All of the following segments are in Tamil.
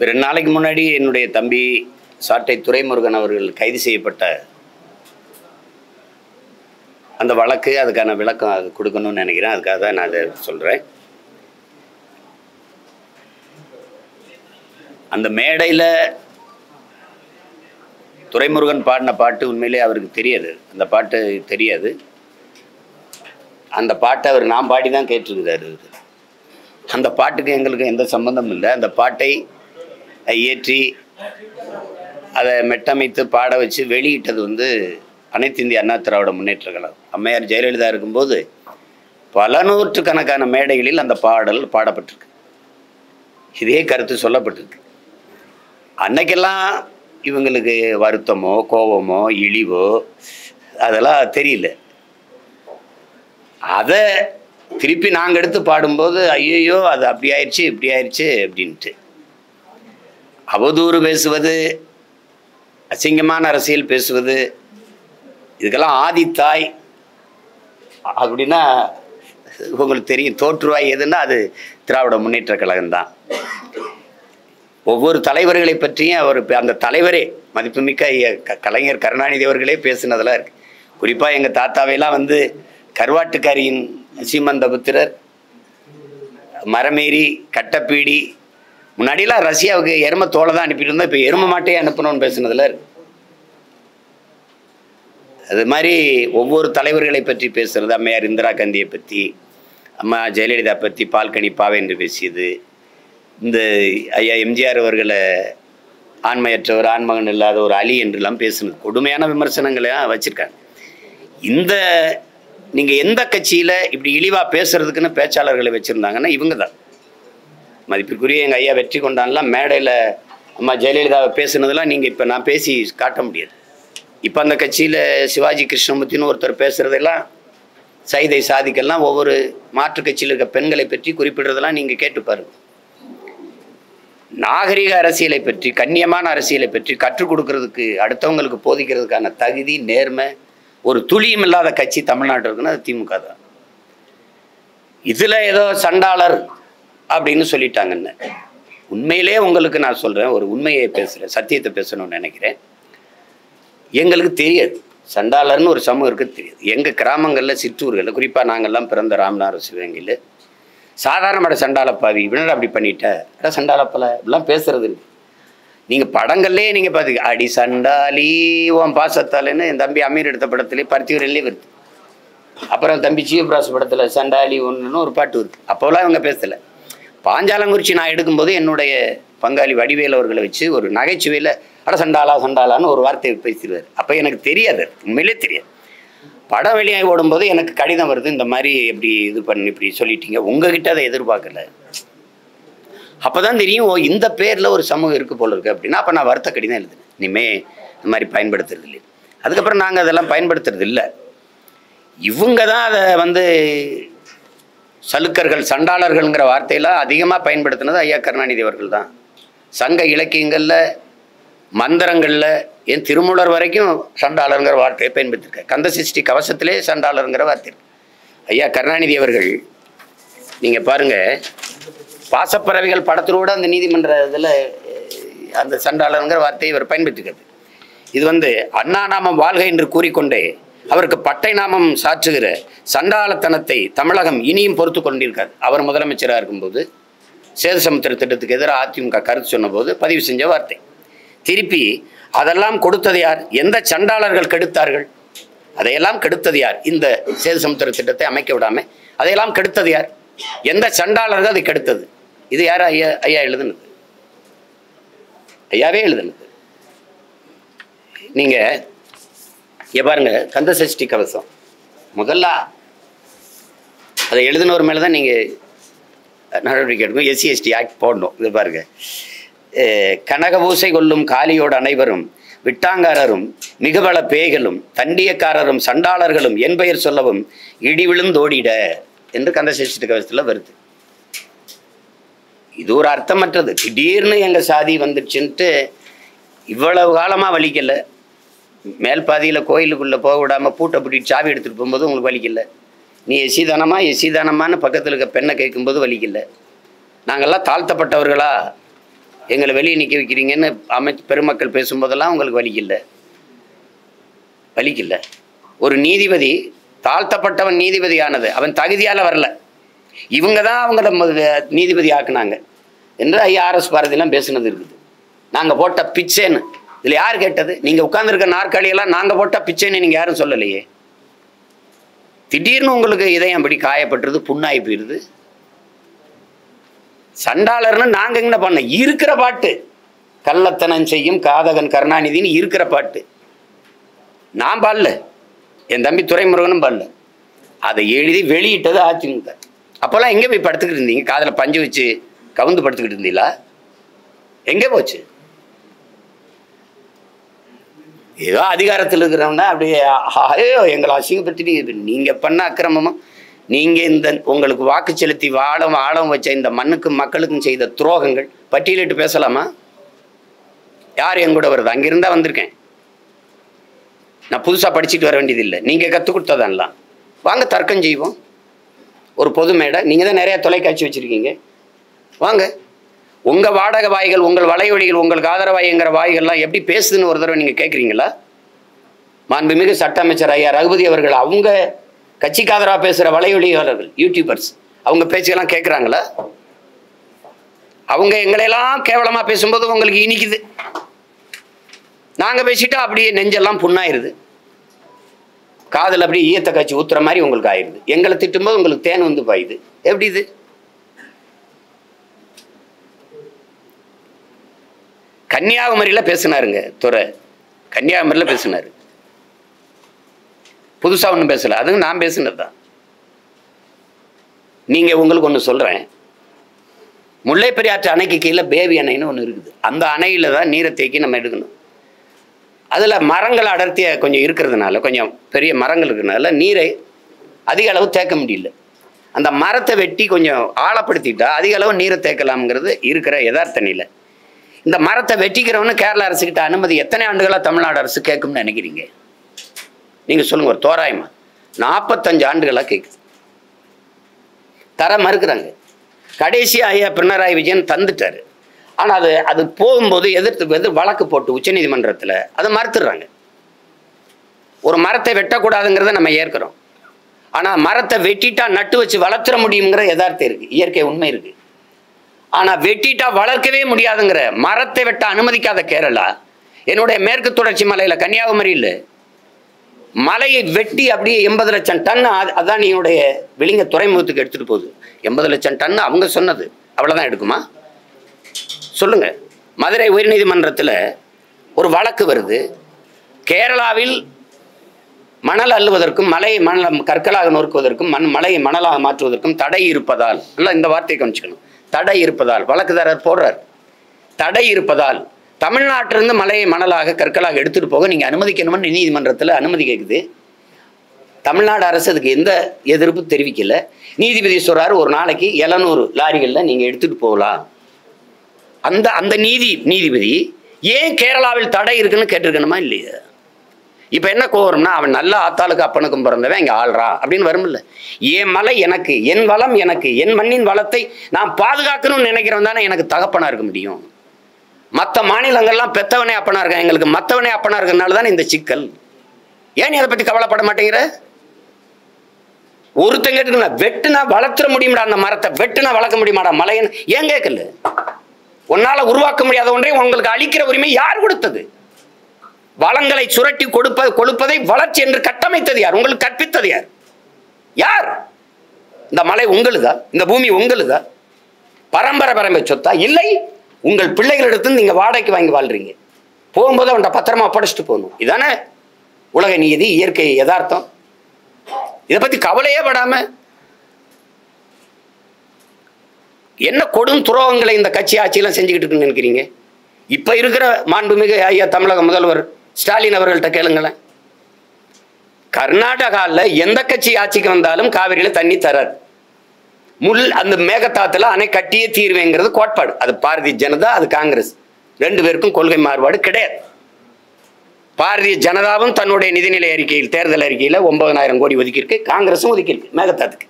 2 நாளைக்கு முன்னாடி என்னுடைய தம்பி சாட்டை துரைமுருகன் அவர்கள் கைது செய்யப்பட்ட அந்த வழக்கு, அதுக்கான விளக்கம் அது கொடுக்கணும்னு நினைக்கிறேன். அதுக்காக தான் நான் அதை சொல்கிறேன். அந்த மேடையில் துரைமுருகன் பாடின பாட்டு உண்மையிலே அவருக்கு தெரியாது. அந்த பாட்டு தெரியாது. அந்த பாட்டை அவர் நான் பாடி தான் கேட்டிருக்கிறாரு. அந்த பாட்டுக்கு எங்களுக்கு எந்த சம்பந்தமும் இல்லை. அந்த பாட்டை இயற்றி அதை மெட்டமைத்து பாட வச்சு வெளியிட்டது அனைத்து இந்திய அண்ணா திராவிட முன்னேற்ற கழகம். அம்மையார் ஜெயலலிதா இருக்கும்போது பல நூற்றுக்கணக்கான மேடைகளில் அந்த பாடல் பாடப்பட்டிருக்கு. இதே கருத்து சொல்லப்பட்டிருக்கு. அன்னைக்கெல்லாம் இவங்களுக்கு வருத்தமோ கோபமோ இழிவோ அதெல்லாம் தெரியல. அதை திருப்பி நாங்கள் எடுத்து பாடும்போது ஐயோ அது அப்படி ஆயிடுச்சு இப்படி ஆயிடுச்சு அப்படின்ட்டு அவதூறு பேசுவது, அசிங்கமான அரசியல் பேசுவது, இதுக்கெல்லாம் ஆதித்தாய் அப்படின்னா உங்களுக்கு தெரியும். தோற்றுவாய் எதுன்னா அது திராவிட முன்னேற்ற கழகம்தான். ஒவ்வொரு தலைவர்களை பற்றியும் அவர் அந்த தலைவரே மதிப்புமிக்க கலைஞர் கருணாநிதி அவர்களே பேசுனதெல்லாம் இருக்கு. குறிப்பாக எங்கள் தாத்தாவையெல்லாம் கருவாட்டுக்காரியின் சீமந்தபுத்திரர், மரமேறி, கட்டப்பீடி, முன்னாடியெல்லாம் ரஷ்யாவுக்கு எருமை தோலை தான் அனுப்பிட்டு இருந்தோம், இப்போ எருமை மாட்டையே அனுப்பணும்னு பேசுனதில் இருக்கு. அது மாதிரி ஒவ்வொரு தலைவர்களை பற்றி பேசுறது, அம்மையார் இந்திரா காந்தியை பற்றி, அம்மா ஜெயலலிதா பற்றி பால்கனி பாவை என்று பேசியது, இந்த ஐயா எம்ஜிஆர் அவர்களை ஆண்மையற்றவர், ஆண்மகன் இல்லாத ஒரு அலி என்றெல்லாம் பேசுனது கொடுமையான விமர்சனங்களையும் வச்சுருக்காங்க. நீங்கள் எந்த கட்சியில் இப்படி இழிவாக பேசுறதுக்குன்னு பேச்சாளர்களை வச்சுருந்தாங்கன்னா இவங்க தான். மதிப்பிற்குரிய எங்கள் ஐயா வெற்றி கொண்டான்லாம் மேடையில் அம்மா ஜெயலலிதாவை பேசுனதெல்லாம் நீங்கள் இப்போ நான் பேசி காட்ட முடியாது. இப்போ அந்த கட்சியில் சிவாஜி கிருஷ்ணமூர்த்தின்னு ஒருத்தர் பேசுகிறதெல்லாம், சைதை சாதிக்கெல்லாம் ஒவ்வொரு மாற்று கட்சியில் இருக்க பெண்களை பற்றி குறிப்பிடுறதெல்லாம் நீங்கள் கேட்டு பாருங்க. நாகரிக அரசியலை பற்றி, கண்ணியமான அரசியலை பற்றி கற்றுக் கொடுக்கறதுக்கு, அடுத்தவங்களுக்கு போதிக்கிறதுக்கான தகுதி, நேர்மை ஒரு துளியும் இல்லாத கட்சி தமிழ்நாட்டில் இருக்குன்னா அது திமுக தான். இதில் ஏதோ சண்டாளர் அப்படின்னு சொல்லிட்டாங்கன்னு, உண்மையிலே உங்களுக்கு நான் சொல்கிறேன், ஒரு உண்மையை பேசுகிறேன், சத்தியத்தை பேசணும்னு நினைக்கிறேன். எங்களுக்கு தெரியாது சண்டாளர்னு ஒரு சமூகம் இருக்குது தெரியாது. எங்கள் கிராமங்களில், சிற்றூர்களில், குறிப்பாக நாங்கள்லாம் பிறந்த ராமநாத சிவகங்கையில் சாதாரணமான சண்டாளப்பாவி இவனோட அப்படி பண்ணிட்ட சண்டாளப்பல இப்படிலாம் பேசுறது இருக்கு. நீங்கள் படங்கள்லேயே நீங்கள் பார்த்துக்க, அடி சண்டாலி ஓம் பாசத்தாலேன்னு என் தம்பி அமீர் எடுத்த படத்துலேயே பருத்தியூரிலே வருது. அப்புறம் தம்பி ஜீவபிராஸ் படத்தில் சண்டாலி ஒன்றுன்னு ஒரு பாட்டு வருது. அப்போலாம் இவங்க பேசலை. பாஞ்சாலங்குறிச்சி நான் எடுக்கும்போது என்னுடைய பங்காளி வடிவேல் அவர்களை வச்சு ஒரு நகைச்சுவையில் அட சண்டாலா சண்டாலான்னு ஒரு வார்த்தையை பேசிடுவார். அப்போ எனக்கு தெரியாது, உண்மையிலே தெரியாது. படம் வெளியாகி ஓடும்போது எனக்கு கடிதம் வருது, இந்த மாதிரி எப்படி இது பண்ணி இப்படி சொல்லிட்டீங்க, உங்ககிட்ட அதை எதிர்பார்க்கல. அப்போ தான் தெரியும், ஓ இந்த பேரில் ஒரு சமூகம் இருக்குது போல இருக்குது அப்படின்னா. அப்போ நான் வருத்த கடிதம் எழுதுனேன், இனிமேல் இந்த மாதிரி பயன்படுத்துறது இல்லை. அதுக்கப்புறம் நாங்கள் அதெல்லாம் பயன்படுத்துறது இல்லை. இவங்க தான் அதை சலுக்கர்கள், சண்டாளர்கள்ங்கிற வார்த்தையெல்லாம் அதிகமாக பயன்படுத்தினது ஐயா கருணாநிதி அவர்கள் தான். சங்க இலக்கியங்களில், மந்திரங்களில், என் திருமூலர் வரைக்கும் சண்டாளருங்கிற வார்த்தையை பயன்படுத்தியிருக்காரு. கந்த சஷ்டி கவசத்திலே சண்டாளருங்கிற வார்த்தை இருக்கு. ஐயா கருணாநிதி அவர்கள் நீங்கள் பாருங்கள், பாசப்பறவைகள் படத்தோடு அந்த நீதிமன்ற இதில் அந்த சண்டாளருங்கிற வார்த்தையை இவர் பயன்படுத்திக்கிறது. இது அண்ணா நாமம் வாழ்க என்று கூறிக்கொண்டே அவருக்கு பட்டை நாமம் சாற்றுகிற சண்டாளத்தனத்தை தமிழகம் இனியும் பொறுத்து கொண்டிருக்காது. அவர் முதலமைச்சராக இருக்கும்போது சேது சமுத்திர திட்டத்துக்கு எதிராக அதிமுக கருத்து சொன்னபோது பதிவு செஞ்ச வார்த்தை. திருப்பி அதெல்லாம் கொடுத்தது யார்? எந்த சண்டாளர்கள் கெடுத்தார்கள்? அதையெல்லாம் கெடுத்தது யார்? இந்த சேது சமுத்திர திட்டத்தை அமைக்க விடாமல் அதையெல்லாம் கெடுத்தது யார்? எந்த சண்டாளர்கள் அதை கெடுத்தது? இது யார்? ஐயா எழுதுனது, ஐயாவே எழுதுனது. நீங்கள் பாருங்க, கந்த சஷ்டி கவசம் முதல்ல அதை எழுதினவர் மேலே தான் நீங்கள் நடவடிக்கை எடுக்கணும். எஸ்சி எஸ்டி ஆக்ட் போடணும். இது பாருங்க, கனக பூசை கொள்ளும் காலியோடு அனைவரும் விட்டாங்காரரும் மிகபல பேய்களும் தண்டியக்காரரும் சண்டாளர்களும் என் பெயர் சொல்லவும் இடி விழுந்தோடிட என்று கந்த சஷ்டி கவசத்தில் வருது. இது ஒரு அர்த்தமற்றது. திடீர்னு எங்கள் சாதி வந்துடுச்சுன்ட்டு இவ்வளவு காலமாக வலிக்கலை. மேல் பாதியில் கோயிலுக்குள்ளே போக விடாமல் பூட்டை பிடிச்சி சாவி எடுத்துகிட்டு போகும்போது உங்களுக்கு வலிக்கலை. நீ எஸ்சி தானமான்னு பக்கத்தில் இருக்க பெண்ணை கேட்கும்போது வலிக்கலை. நாங்கள்லாம் தாழ்த்தப்பட்டவர்களா எங்களை வெளியே நிற்க வைக்கிறீங்கன்னு பெருமக்கள் பேசும்போதெல்லாம் உங்களுக்கு வலிக்கல. ஒரு நீதிபதி தாழ்த்தப்பட்டவன் நீதிபதி ஆனது அவன் தகுதியால் வரல, இவங்க தான் அவங்கள நீதிபதி ஆக்குனாங்க என்று ஐஆர்எஸ் பாரதியெல்லாம் பேசுனது இருக்குது. நாங்கள் போட்ட பிச்சைன்னு இதில் யார் கேட்டது? நீங்கள் உட்கார்ந்துருக்க நாற்காலியெல்லாம் நாங்கள் போட்ட பிச்சைன்னு நீங்கள் யாரும் சொல்லலையே. திடீர்னு உங்களுக்கு இதயம் அப்படி காயப்பட்டுருது, புண்ணாகி போயிடுது. சண்டாளர்னு நாங்கள் என்ன பண்ண இருக்கிற பாட்டு கள்ளத்தனம் செய்யும் காதகன் கருணாநிதினு இருக்கிற பாட்டு நான் பாடல, என் தம்பி துரைமுருகனும் பாடல. அதை எழுதி வெளியிட்டது அதிமுக. அப்போல்லாம் எங்கே போய் படுத்துக்கிட்டு இருந்தீங்க? காதில் பஞ்சு வச்சு கவுந்து படுத்துக்கிட்டு இருந்தீங்களா? எங்கே போச்சு? ஏதோ அதிகாரத்தில் இருக்கிறவனா அப்படியே ஐயோ எங்களை அசிங்கப்படுத்திட்டு நீங்கள் பண்ண அக்கிரமமும் நீங்கள் இந்த உங்களுக்கு வாக்கு செலுத்தி ஆழம் வச்ச இந்த மண்ணுக்கும் மக்களுக்கும் செய்த துரோகங்கள் பட்டியலிட்டு பேசலாமா? யார் என் கூட வருது? அங்கிருந்தா வந்திருக்கேன். நான் புதுசாக படிச்சுட்டு வர வேண்டியதில்லை, நீங்கள் கற்றுக் கொடுத்ததெல்லாம். வாங்க தர்க்கம் செய்வோம். ஒரு பொது மேடை, நீங்கள் தான் நிறையா தொலைக்காட்சி வச்சுருக்கீங்க, வாங்க. உங்கள் வாடகை வாய்கள், உங்கள் வலைவழிகள், உங்களுக்கு ஆதரவாய்ங்கிற வாய்கள்லாம் எப்படி பேசுதுன்னு ஒரு தடவை நீங்கள் கேட்குறீங்களா? மாண்புமிகு சட்ட அமைச்சர் ஐயா ரகுபதி அவர்கள் அவங்க கட்சிக்கு ஆதரவாக பேசுகிற வலைவழியாளர்கள் யூடியூபர்ஸ் அவங்க பேச்சுக்கெல்லாம் கேட்குறாங்களா? அவங்க எங்களையெல்லாம் கேவலமாக பேசும்போது உங்களுக்கு இனிக்குது. நாங்கள் பேசிட்டா அப்படியே நெஞ்செல்லாம் புண்ணாயிருது, காதில் அப்படியே ஈயத்தை காய்ச்சி ஊத்துற மாதிரி உங்களுக்கு ஆயிடுது. எங்களை திட்டும்போது உங்களுக்கு தேன் வந்து பாயுது. எப்படி இது? கன்னியாகுமரியில் பேசினாருங்க துறை, கன்னியாகுமரியில் பேசினாரு, புதுசாக ஒன்றும் பேசலை, அதுவும் நான் பேசினது தான். நீங்கள் உங்களுக்கு ஒன்று சொல்கிறேன், முல்லை பெரியாற்று அணைக்கு கீழே பேபி அணைன்னு ஒன்று இருக்குது. அந்த அணையில் தான் நீரை தேக்கி நம்ம எடுக்கணும். அதில் மரங்கள் அடர்த்தியாக கொஞ்சம் இருக்கிறதுனால, கொஞ்சம் பெரிய மரங்கள் இருக்கிறதுனால நீரை அதிக அளவு தேக்க முடியல. அந்த மரத்தை வெட்டி கொஞ்சம் ஆழப்படுத்திட்டா அதிக அளவு நீரை தேக்கலாம்ங்கிறது இருக்கிற யதார்த்த நிலை. இந்த மரத்தை வெட்டிக்கிறவனு கேரள அரசுக்கிட்ட அனுமதி எத்தனை ஆண்டுகளாக தமிழ்நாடு அரசு கேட்கும்னு நினைக்கிறீங்க? நீங்கள் சொல்லுங்கள். ஒரு தோராயமா 45 ஆண்டுகளாக கேட்குது, தர மறுக்கிறாங்க. கடைசியாக ஐயா பினராயி விஜயன் தந்துட்டார். ஆனால் அது போகும்போது எதிர்த்து வழக்கு போட்டு உச்சநீதிமன்றத்தில் அதை மறுத்துடுறாங்க. ஒரு மரத்தை வெட்டக்கூடாதுங்கிறத நம்ம ஏற்கிறோம், ஆனால் மரத்தை வெட்டிட்டா நட்டு வச்சு வளர்த்துற முடியுங்கிற யதார்த்தம் இருக்குது, இயற்கை உண்மை இருக்குது. ஆனால் வெட்டிட்டா வளர்க்கவே முடியாதுங்கிற, மரத்தை வெட்ட அனுமதிக்காத கேரளா என்னுடைய மேற்கு தொடர்ச்சி மலையில் கன்னியாகுமரியில் மலையை வெட்டி அப்படியே 80 லட்சம் டன் அதானியுடைய விளிங்க துறைமுகத்துக்கு எடுத்துகிட்டு போகுது. 80 லட்சம் டன் அவங்க சொன்னது, அவ்வளோதான் எடுக்குமா சொல்லுங்க. மதுரை உயர்நீதிமன்றத்தில் ஒரு வழக்கு வருது, கேரளாவில் மணல் அள்ளுவதற்கும் மணல் கற்களாக நொறுக்குவதற்கும் மலையை மணலாக மாற்றுவதற்கும் தடை இருப்பதால், இல்லை இந்த வார்த்தையை கவனிச்சுக்கணும், தடை இருப்பதால் வழக்குதாரர் போடுறார். தடை இருப்பதால் தமிழ்நாட்டிலிருந்து மலையை மணலாக கற்களாக எடுத்துகிட்டு போக நீங்கள் அனுமதிக்கணும்னு நீதிமன்றத்தில் அனுமதி கேட்குது. தமிழ்நாடு அரசு அதுக்கு எந்த எதிர்ப்பு தெரிவிக்கலை. நீதிபதி சொல்கிறார், ஒரு நாளைக்கு 700 லாரிகளில் நீங்கள் எடுத்துகிட்டு போகலாம். அந்த நீதிபதி ஏன் கேரளாவில் தடை இருக்குன்னு கேட்டிருக்கணுமா இல்லையா? இப்போ என்ன கோவரம்னா, அவன் நல்ல ஆத்தாளுக்கு அப்பனுக்கும் பிறந்தவன் இங்கே ஆள்றா அப்படின்னு வரும்ல. என் மலை எனக்கு, என் வளம் எனக்கு, என் மண்ணின் வளத்தை நான் பாதுகாக்கணும்னு நினைக்கிறவன் தானே எனக்கு தகப்பனாக இருக்க முடியும். மற்ற மாநிலங்கள்லாம் பெத்தவனே அப்பனா இருக்கான், எங்களுக்கு மற்றவனே அப்பனா இருக்கிறதுனால தானே இந்த சிக்கல். ஏன் நீ அதை பற்றி கவலைப்பட மாட்டேங்கிற? ஒருத்தங்க இருக்குல்ல, வெட்டுனா வளர்த்துற முடியுமாடா, அந்த மரத்தை வெட்டுனா வளர்க்க முடியுமாடா மலைன்னு ஏன் கேட்கல? உன்னால உருவாக்க முடியாத ஒன்றை உங்களுக்கு அளிக்கிற உரிமை யார் கொடுத்தது? வளங்களை சுரட்டி கொடுப்பதை வளர்ச்சி என்று கட்டமைத்தது யார்? உங்களுக்கு கற்பித்தது யார்? யார்? இந்த மலை உங்களுதா? இந்த பூமி உங்களுதா? பரம்பரை சொத்தா? இல்லை, உங்கள் பிள்ளைகளிடத்து நீங்க வாடகைக்கு வாங்கி வாழ்றீங்க. போகும்போது அவன்கிட்ட பத்திரமா படைச்சிட்டு போகணும். இதானே உலக நீதி, இயற்கை யதார்த்தம். இதை பத்தி கவலையே படாம என்ன கொடும் துரோகங்களை இந்த கட்சி ஆட்சியெல்லாம் செஞ்சுக்கிட்டு இருக்குன்னு நினைக்கிறீங்க? இப்ப இருக்கிற மாண்புமிகு ஐயா தமிழக முதல்வர் ஸ்டாலின் அவர்கள்ட்ட கேளுங்களேன். கர்நாடகாவில் எந்த கட்சி ஆட்சிக்கு வந்தாலும் காவிரியில தண்ணி தராது. அந்த மேகதாத்துல அணை கட்டியே தீர்வேங்கிறது கோட்பாடு. அது பாரதிய ஜனதா, அது காங்கிரஸ், ரெண்டு பேருக்கும் கொள்கை மாறுபாடு கிடையாது. பாரதிய ஜனதாவும் தன்னுடைய நிதிநிலை அறிக்கையில், தேர்தல் அறிக்கையில் 9,000 கோடி ஒதுக்கியிருக்கு, காங்கிரஸும் ஒதுக்கியிருக்கு மேகதாத்துக்கு.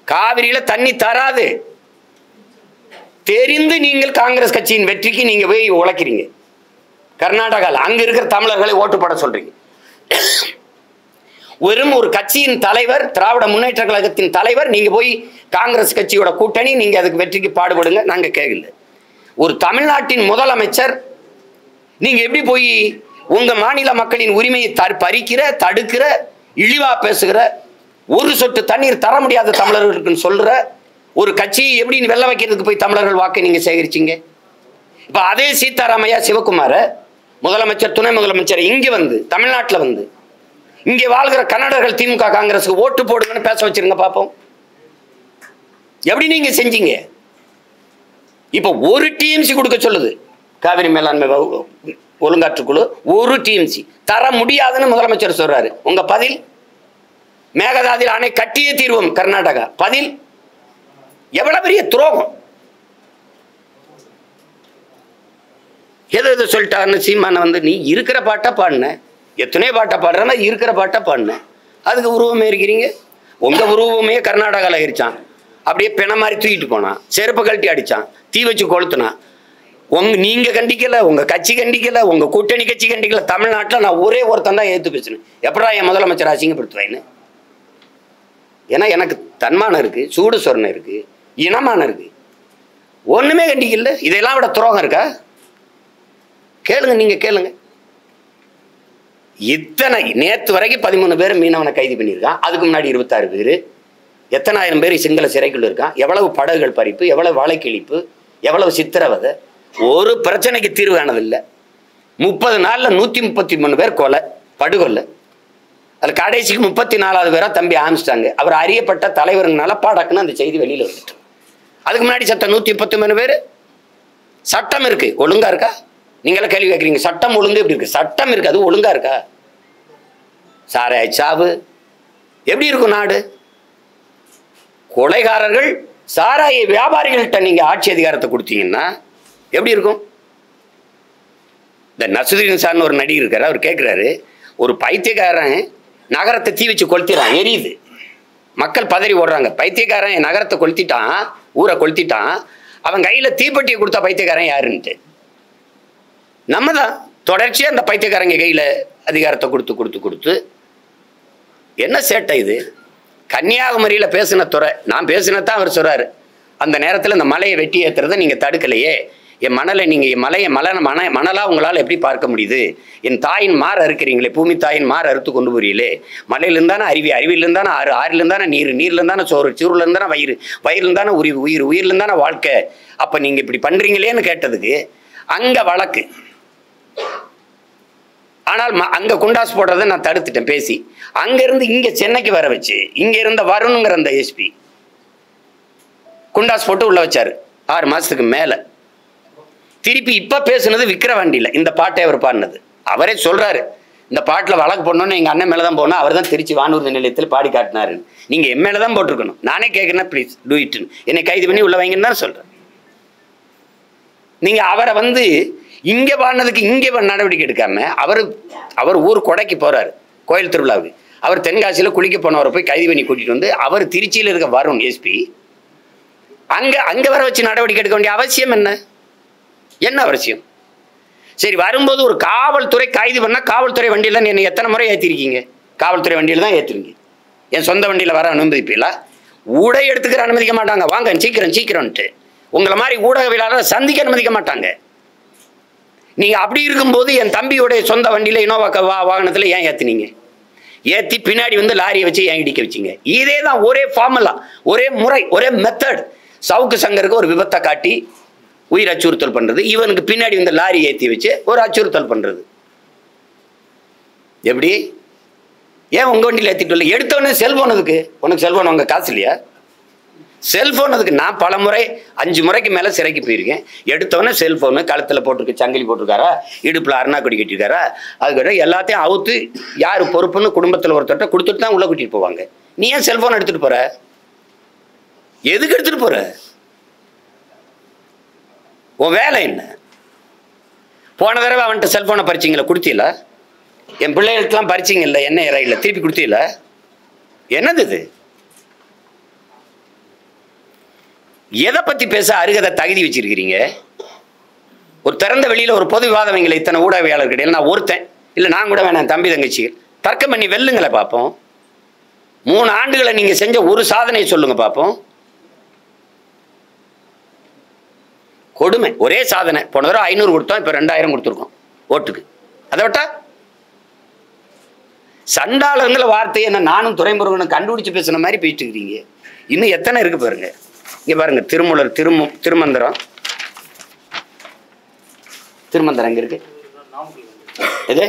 காவிரியில தண்ணி தராது. தெரிந்து நீங்கள் காங்கிரஸ் கட்சியின் வெற்றிக்கு நீங்க போய் உழைக்கிறீங்க. கர்நாடகாவில் அங்க இருக்கிற தமிழர்களை ஓட்டு போட சொல்றீங்க. வெறும் ஒரு கட்சியின் தலைவர், திராவிட முன்னேற்ற கழகத்தின் தலைவர், நீங்க போய் காங்கிரஸ் கட்சியோட கூட்டணி, நீங்க அதுக்கு வெற்றிக்கு பாடுபடுங்க, நாங்க கேட்கல. ஒரு தமிழ்நாட்டின் முதலமைச்சர் நீங்க எப்படி போய் உங்க மாநில மக்களின் உரிமையை பறிக்கிற, தடுக்கிற, இழிவா பேசுகிற, ஒரு சொட்டு தண்ணீர் தர முடியாத தமிழர்களுக்கு சொல்ற ஒரு கட்சியை எப்படி வெல்ல வைக்கிறதுக்கு போய் தமிழர்கள் வாக்கை நீங்க சேகரிச்சீங்க? இப்ப அதே சீதாராமையா சிவகுமார முதலமைச்சர், துணை முதலமைச்சர் இங்க வந்து தமிழ்நாட்டில் வந்து இங்கே வாழ்கிற கன்னடர்கள் திமுக காங்கிரஸுக்கு ஓட்டு போடுங்கன்னு பேச வச்சிருங்க பாப்போம். எப்படி நீங்க செஞ்சீங்க? இப்ப ஒரு டிஎம்சி கொடுக்க சொல்லுது காவிரி மேலாண்மை ஒழுங்காற்றுக்குழு, ஒரு டிஎம்சி தர முடியாதுன்னு முதலமைச்சர் சொல்றாரு. உங்க பதில்? மேகதாதுவில் அணை கட்டியே தீர்வோம் கர்நாடகா. பதில்? எவ்வளவு பெரிய துரோகம்! எது சொல்லிட்டாருன்னு சீமான வந்து நீ இருக்கிற பாட்டா பாடின, எத்தனையோ பாட்டா பாடுறனா இருக்கிற பாட்டா பாடின, அதுக்கு உருவமே இருக்கிறீங்க. உங்க உருவமே கர்நாடகாவில் இருச்சான், அப்படியே பிண மாதிரி தூக்கிட்டு போனான், செருப்பு கழட்டி அடிச்சான், தீ வச்சு கொளுத்துனான். நீங்க கண்டிக்கல, உங்க கட்சி கண்டிக்கல, உங்க கூட்டணி கட்சி கண்டிக்கல. தமிழ்நாட்டில் நான் ஒரே ஒருத்தன் தான் ஏத்து பேசுனேன். எப்படா என் முதலமைச்சர் அசிங்கப்படுத்துவாயின்னு? ஏன்னா எனக்கு தன்மானம் இருக்கு, சூடு சொரணை இருக்கு, இனமானம் இருக்கு. ஒண்ணுமே கண்டிக்கல. இதெல்லாம் விட துரோகம் இருக்கா? கேளுங்க, நீங்க கேளுங்க. இத்தனை நேற்று வரைக்கும் 13 பேர் மீனவனை கைது பண்ணியிருக்கான். அதுக்கு முன்னாடி 26 பேர், எத்தனை ஆயிரம் பேர் சிங்கள சிறைக்குள்ள இருக்கான். எவ்வளவு படகுகள் பறிப்பு, எவ்வளவு வலைக்கிழிப்பு, எவ்வளவு சித்திரவதை. ஒரு பிரச்சனைக்கு தீர்வு காணதில்லை. 30 நாள்ல 133 பேர் கொலை, படுகொலை. அதுல கடைசிக்கு 34வது பேரா தம்பி ஆரம்பிச்சிட்டாங்க. அவர் அறியப்பட்ட தலைவருங்கனால பாடக்குன்னு அந்த செய்தி வெளியில வந்துட்டு. அதுக்கு முன்னாடி சட்டம் 133 பேர். சட்டம் இருக்கு, ஒழுங்கா இருக்கா? நீங்களே கேள்வி கேட்குறீங்க, சட்டம் ஒழுங்கு எப்படி இருக்கு? சட்டம் இருக்கு, அது ஒழுங்கா இருக்கா? சாராய சாவு எப்படி இருக்கும் நாடு? கொலைகாரர்கள் சாராய வியாபாரிகள்கிட்ட நீங்க ஆட்சி அதிகாரத்தை கொடுத்தீங்கன்னா எப்படி இருக்கும்? இந்த நசுதீன் சார்னு ஒரு நடிகர் இருக்காரு, அவர் கேட்கிறாரு, ஒரு பைத்தியக்காரன் நகரத்தை தீ வச்சு கொளுத்திடுறான், எரியுது, மக்கள் பதறி ஓடுறாங்க. பைத்தியக்காரன் நகரத்தை கொளுத்திட்டான், ஊரை கொளுத்திட்டான், அவன் கையில தீப்பெட்டியை கொடுத்தா பைத்தியக்காரன் யாருன்ட்டு நம்ம தான் தொடர்ச்சியா அந்த பைத்தியக்காரங்க கையில அதிகாரத்தை கொடுத்து கொடுத்து கொடுத்து என்ன சேட்டை இது? கன்னியாகுமரியில பேசின துறை, நான் பேசினதான் அவர் சொல்றாரு, அந்த நேரத்தில் இந்த மலையை வெட்டி ஏற்றுறதை நீங்க தடுக்கலையே, என் மணலை நீங்க மலையை மணலா உங்களால் எப்படி பார்க்க முடியுது? என் தாயின் மாறு அறுக்கிறீங்களே, பூமி தாயின் மாறு அறுத்து கொண்டு போறீங்களே, மலையிலிருந்தானே அருவி, அருவியிலிருந்தானே ஆறு, ஆறிலிருந்தானே நீர், நீர்லேருந்தானே சோறு, சோறுல இருந்தானே வயிறு, வயிறுலேருந்தானே உயிர், உயிர் உயிர்லேருந்தானே வாழ்க்கை. அப்ப நீங்க இப்படி பண்றீங்களேன்னு கேட்டதுக்கு அங்க வழக்கு. ஆனால் அங்க குண்டாஸ் போடுறதை நான் தடுத்துட்டேன் பேசி. அங்க இருந்து இங்க சென்னைக்கு வர வச்சு, இங்க இருந்த வருணுங்கிற அந்த எஸ்பி குண்டாஸ் போட்டு உள்ள வச்சாரு 6 மாசத்துக்கு மேல. திருப்பி இப்ப பேசுனது விக்கிரவாண்டியில இந்த பாட்டை அவர் பாடினது. அவரே சொல்றாரு, இந்த பாட்டில் வழக்கு போடணும்னு எங்க அண்ணன் மேலதான் போனோம், அவர் தான் திருச்சி வானூர்தி நிலையத்தில் பாடி காட்டினாரு. நீங்க என் மேலதான் போட்டிருக்கணும், நானே கேட்கிறேன், ப்ளீஸ் டூ இட்னு என்னை கைது பண்ணி உள்ள வைங்கன்னு தான் சொல்றேன். நீங்க அவரை வந்து இங்க பாடினதுக்கு இங்கே நடவடிக்கை எடுக்காம அவர் ஊர் கொடைக்கு போறாரு கோயில் திருவிழாவுக்கு. அவர் தென்காசியில குளிக்க போனவரை போய் கைது பண்ணி கூட்டிட்டு வந்து அவர் திருச்சியில் இருக்க வருண் எஸ்பி அங்க வர வச்சு நடவடிக்கை எடுக்க வேண்டிய அவசியம் என்ன அவசியம்? சரி, வரும்போது ஒரு காவல்துறை கைது பண்ணா காவல்துறை வண்டியில என்னை எத்தனை முறை ஏற்றிருக்கீங்க? காவல்துறை வண்டியில தான் ஏற்றுவீங்க. என் சொந்த வண்டியில வர அனுமதிப்பீங்களா? ஊடை எடுத்துக்கிற அனுமதிக்க மாட்டாங்க. வாங்க சீக்கிரம் சீக்கிரம்ட்டு உங்களை மாதிரி ஊடகவியலாளர் சந்திக்க அனுமதிக்க மாட்டாங்க. நீங்க அப்படி இருக்கும்போது என் தம்பியோடைய சொந்த வண்டியில இனோவா வாகனத்துல ஏன் ஏத்துனீங்க? ஏத்தி பின்னாடி வந்து லாரியை வச்சு ஏன் இடிக்க வச்சிங்க? இதே தான் ஒரே ஃபார்முலா, ஒரே முறை, ஒரே மெத்தட். சவுக்கு சங்கருக்கு ஒரு விபத்தை காட்டி உயிர் அச்சுறுத்தல் பண்றது, இவனுக்கு பின்னாடி வந்து லாரி ஏற்றி வச்சு ஒரு அச்சுறுத்தல் பண்றது. எப்படி? ஏன் உங்க வண்டியில் ஏற்றிட்டு வரல? எடுத்தவொடனே செல்போன் எதுக்கு? உனக்கு செல்போன் உங்க காசு இல்லையா? செல்போன் அதுக்கு நான் பல முறை 5 முறைக்கு மேல சிறைக்கு போயிருக்கேன். எடுத்தவொடனே செல்போனு கழுத்துல போட்டிருக்கு, சங்கிலி போட்டிருக்காரா, இடுப்புல அருணா கொடி கட்டிருக்காரா, அதுக்கிட்ட எல்லாத்தையும் அவுத்து யாரு பொறுப்புன்னு குடும்பத்தில் ஒருத்தட்ட கொடுத்துட்டு தான் உள்ள கூட்டிட்டு போவாங்க. நீ ஏன் செல்போன் எடுத்துட்டு போற? எதுக்கு எடுத்துட்டு போற? உன் வேலை என்ன? போன தடவை அவன்கிட்ட செல்போனை பறிச்சிங்களா? கொடுத்தீல? என் பிள்ளைகளுக்கெல்லாம் பறிச்சிங்கல்ல, என்ன இறையில திருப்பி கொடுத்தீல? என்னது இது? எதை பத்தி பேச அருகதை தகுதி வச்சிருக்கிறீங்க? ஒரு திறந்த வெளியில ஒரு பொது விவாதம் வைங்கள, இத்தனை ஊடகவியாளர்கிட்ட நான் ஒருத்தன் இல்லை, நான் கூட வேணாம், தம்பி தங்கச்சி தர்க்கம் பண்ணி வெல்லுங்களை பார்ப்போம். 3 ஆண்டுகளை நீங்க செஞ்ச ஒரு சாதனையை சொல்லுங்க பார்ப்போம். கொடுமை. ஒரே சாதனை, போன தடவை 500 கொடுத்தோம், இப்ப 2000 கொடுத்துருக்கோம் ஓட்டுக்கு. அதை விட்டா சண்டாளங்கிற வார்த்தையை என்ன நானும் துரைமுருகனும் கண்டுபிடிச்சு பேசுன மாதிரி பேசிட்டு இருக்கிறீங்க. இன்னும் எத்தனை இருக்கு பாருங்க. இங்க பாருங்க, திருமூலர் திருமந்திரம் எங்க இருக்கு? இது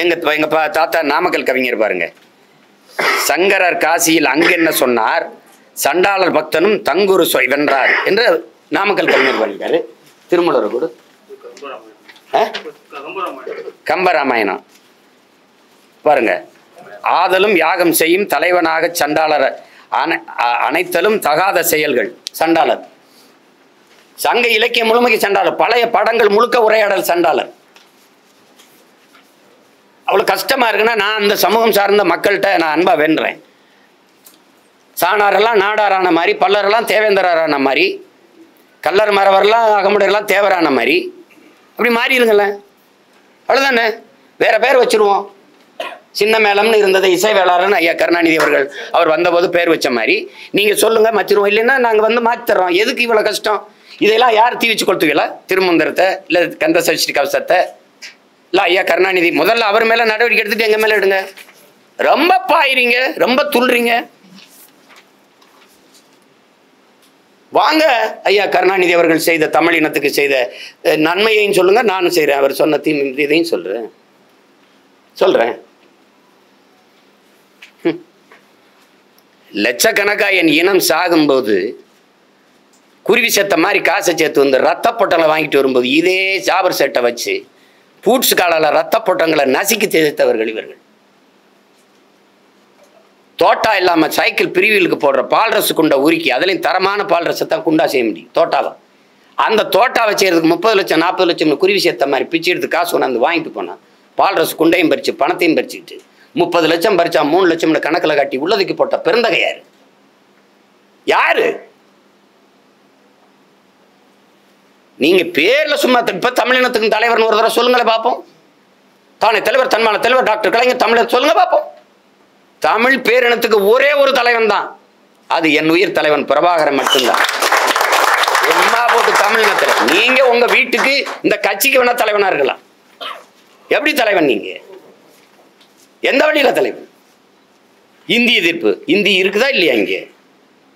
எங்க தாத்தா நாமக்கல் கவிஞர் பாருங்க. சங்கரர் காசியில் அங்கு என்ன சொன்னார், சண்டாளர் பக்தனும் தங்குரு வென்றார் என்று நாமக்கல் கவிஞர் பண்ணிருக்காரு. திருமூலர் கூட கம்பராமாயணம் பாருங்க. ஆதலும் யாகம் செய்யும் தலைவனாக சண்டாளர் அனைத்தலும் தகாத செயல்கள் சண்டாளர். சங்க இலக்கியம் முழுமைக்கு சண்டாளர். பழைய படங்கள் முழுக்க உரையாடல் சண்டாளர். அவ்வளவு கஷ்டமா இருக்குன்னா நான் அந்த சமூகம் சார்ந்த மக்கள்கிட்ட நான் அன்பா வென்றேன். சாணாரெல்லாம் நாடாரான மாதிரி, பல்லரெல்லாம் தேவேந்திரான மாதிரி, கல்லர் மரவரெல்லாம் அகமுடையெல்லாம் தேவரான மாதிரி அப்படி மாறிடுங்களேன். அவ்வளோதானே, வேற பேர் வச்சிருவோம். சின்ன மேளம்னு இருந்தது இசை வேளாளர்னு ஐயா கருணாநிதி அவர்கள் அவர் வந்தபோது பேர் வச்ச மாதிரி நீங்க சொல்லுங்க, மச்சிருவோம். இல்லைன்னா நாங்கள் வந்து மாற்றி தர்றோம். எதுக்கு இவ்வளோ கஷ்டம்? இதெல்லாம் யார் தீ வச்சு கொடுத்துக்கல? திருமந்திரத்தை இல்லை கந்த சஷ்டி கவசத்தை இல்லை ஐயா கருணாநிதி முதல்ல அவர் மேலே நடவடிக்கை எடுத்துட்டு எங்க மேலே எடுங்க. ரொம்ப பாயிறீங்க, ரொம்ப துள்றீங்க. வாங்க, ஐயா கருணாநிதி அவர்கள் செய்த தமிழ் இனத்துக்கு செய்த நன்மையையும் சொல்லுங்க, நானும் செய்கிறேன். அவர் சொன்ன இதையும் சொல்றேன். லட்சக்கணக்கா என் இனம் சாகும்போது குருவி செத்த மாதிரி காசை சேர்த்து வந்து ரத்த பொட்டங்களை வாங்கிட்டு வரும்போது இதே ஜாபர் செட்டை வச்சு பூட்ஸ் காலால ரத்த பொட்டங்களை நசுக்கி தேய்த்தவர்கள் இவர்கள். தோட்டா இல்லாம சைக்கிள் பிரிவுகளுக்கு போடுற பால்ரசு குண்டை உருக்கி அதுலேயும் தரமான பால்ரசை தான் குண்டா செய்ய முடியும் தோட்டாவை. அந்த தோட்டாவை செய்யறதுக்கு 30 லட்சம் 40 லட்சம் குருவி சேர்த்த மாதிரி பிச்சு எடுத்து காசு கொண்டாந்து வாங்கிட்டு போனா பால்ரசு குண்டையும் பறிச்சு பணத்தையும் பறிச்சுக்கிட்டு 30 லட்சம் பறிச்சா 3 லட்சம்னு கணக்கில் காட்டி உள்ளதுக்கு போட்ட பெருந்தகை யாரு? நீங்க பேர்ல சும்மா இப்ப தமிழினத்துக்கு தலைவர்னு ஒரு தடவை சொல்லுங்களேன் பார்ப்போம். தானே தலைவர், தன்மான தலைவர் டாக்டர் கலைஞர் தமிழர் சொல்லுங்க பார்ப்போம். தமிழ் பேரினத்துக்கு ஒரே ஒரு தலைவன் தான், அது என் உயிர் தலைவன் பிரபாகரன் மட்டும்தான். எம்மா போட்டு தமிழினத்துல நீங்க உங்க வீட்டுக்கு இந்த கட்சிக்கு வேணா தலைவனா இருக்கலாம். எப்படி தலைவன் நீங்க? எந்த வழியில தலைவன்? இந்தி எதிர்ப்பு, இந்தி இருக்குதா இல்லையா? இங்கே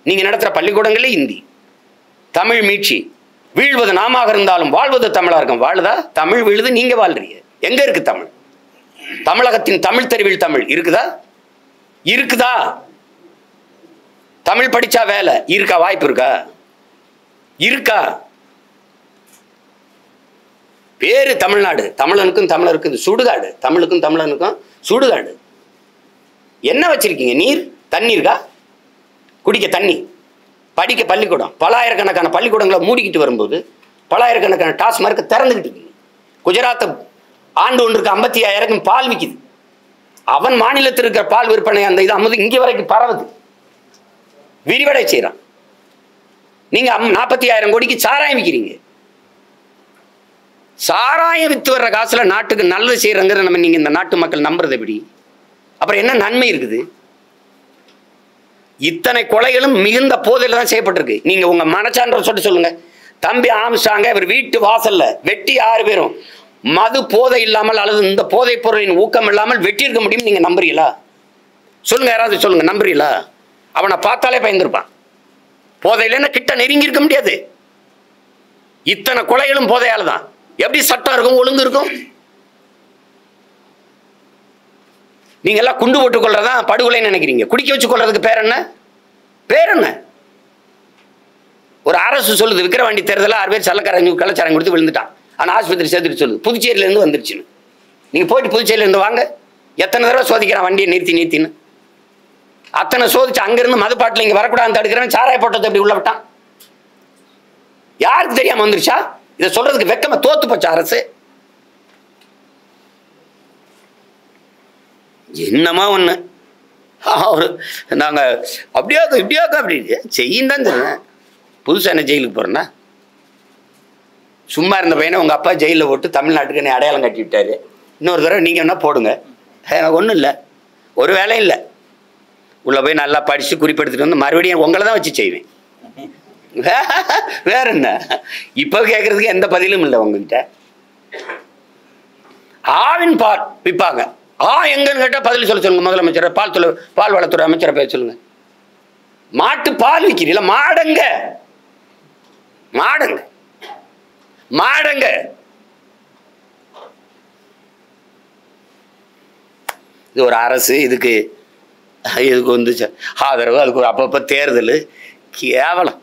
நீங்க நடத்துற பள்ளிக்கூடங்களே இந்தி. தமிழ் மீட்சி, வீழ்வது நாமாக இருந்தாலும் வாழ்வது தமிழா இருக்கும். வாழுதா? தமிழ் வீழுது, நீங்க வாழ்றீங்க. எங்க இருக்கு தமிழ்? தமிழகத்தின் தமிழ் தெருவில் தமிழ் இருக்குதா? இருக்குதா? தமிழ் படிச்சா வேலை இருக்கா? வாய்ப்பு இருக்கா? இருக்கா? பேரு தமிழ்நாடு, தமிழனுக்கும் தமிழருக்கும் சுடுகாடு, தமிழுக்கும் தமிழனுக்கும் சுடுகாடு. என்ன வச்சிருக்கீங்க? நீர், தண்ணீர்கா? குடிக்க தண்ணி, படிக்க பள்ளிக்கூடம், பலாயிரக்கணக்கான பள்ளிக்கூடங்களை மூடிக்கிட்டு வரும்போது பலாயிரக்கணக்கான டாஸ்மார்க் திறந்துக்கிட்டு இருக்கு. குஜராத் ஆண்டு ஒன்றுக்கு 55,000 பால் விற்கிது. அவன் மாநிலத்தில் இருக்கிற பால் விற்பனை அந்த இது அம்மது இங்கே வரைக்கும் பரவுது, விரிவடை செய்யறான். நீங்க 45,000 கோடிக்கு சாராயம் விற்கிறீங்க. சாராயம் வித்து வர்ற காசுல நாட்டுக்கு நல்லது செய்யறங்கிற நம்ம நீங்க இந்த நாட்டு மக்கள் நம்புறது எப்படி? அப்புறம் என்ன நன்மை இருக்குது? இத்தனை கொலைகளும் மிகுந்த போதையில தான் செய்யப்பட்டிருக்கு. நீங்க உங்க மனச்சான்ற சொல்லுங்க. தம்பி ஆம்ஸ்ட்ராங்க இவர் வீட்டு வாசல்ல வெட்டி 6 பேரும் மது போதை இல்லாமல் அல்லது இந்த போதைப் பொருளின் ஊக்கம் இல்லாமல் வெட்டி இருக்க முடியும் நீங்க நம்புறீங்களா? சொல்லுங்க, யாராவது சொல்லுங்க, நம்புறீங்களா? அவனை பார்த்தாலே பயந்துருப்பான். போதையில கிட்ட நெருங்கி இருக்க முடியாது. இத்தனை கொலைகளும் போதையால தான். எப்படி சட்டம் இருக்கும், ஒழுங்கு இருக்கும்? நீங்க எல்லாம் குண்டு போட்டுக் கொள்றதா படுகொலைன்னு நினைக்கிறீங்க. குடிக்க வச்சு கொள்றதுக்கு பேர் என்ன? பேர் என்ன? ஒரு அரசு சொல்லுது விக்கிரவாண்டி தேர்தலில் 6 பேர் கள்ளச்சாரம் கொடுத்து விழுந்துட்டான், ஆனா ஆஸ்பத்திரி சேர்த்துட்டு சொல்லுது புதுச்சேரியில இருந்து வந்துருச்சுன்னு. நீங்க போயிட்டு புதுச்சேரியில இருந்து வாங்க, எத்தனை தடவை சோதிக்கிறான் வண்டியை நிறுத்தின்னு. அத்தனை சோதிச்சு அங்கிருந்து மதுப்பாட்டில் இங்க வரக்கூடாதுன்னு தடுக்கிறவன் சாராய போட்டத்தை எப்படி உள்ள விட்டான்? யாருக்கு தெரியாம வந்துருச்சா? இதை சொல்றதுக்கு வெக்கமா தோத்து போச்சா அரசு? என்னமா ஒண்ணு நாங்க அப்படியாக்க இப்படியாக்க அப்படி செய்யும் தான் சொல்றேன். புதுசாக என்ன ஜெயிலுக்கு போகிறேன்னா? சும்மா இருந்த பையனை உங்கள் அப்பா ஜெயிலில் போட்டு தமிழ்நாட்டுக்கு என்னை அடையாளம் கட்டி விட்டார். இன்னொரு தடவை நீங்கள் என்ன போடுங்க, எனக்கு ஒன்றும் இல்லை, ஒரு வேலையும் இல்லை. உள்ளே போய் நல்லா படித்து குறிப்பெடுத்துட்டு வந்து மறுபடியும் உங்களை தான் வச்சு செய்வேன். வேற என்ன? இப்போ கேட்குறதுக்கு எந்த பதிலும் இல்லை உங்ககிட்ட. ஆவின் பால் விற்பாங்க. எங்கன்னு கேட்டால் பதில் சொல்லுங்க. முதலமைச்சர் பால் வளத்துறை அமைச்சரை பேச சொல்லுங்க. மாட்டு பால் விற்கிறீங்களா? மாடங்க மாடங்க மாடங்க. இது ஒரு அரசு, இதுக்கு வந்து ஆதரவு, அதுக்கு ஒரு அப்பப்போ தேர்தல், கேவலம்.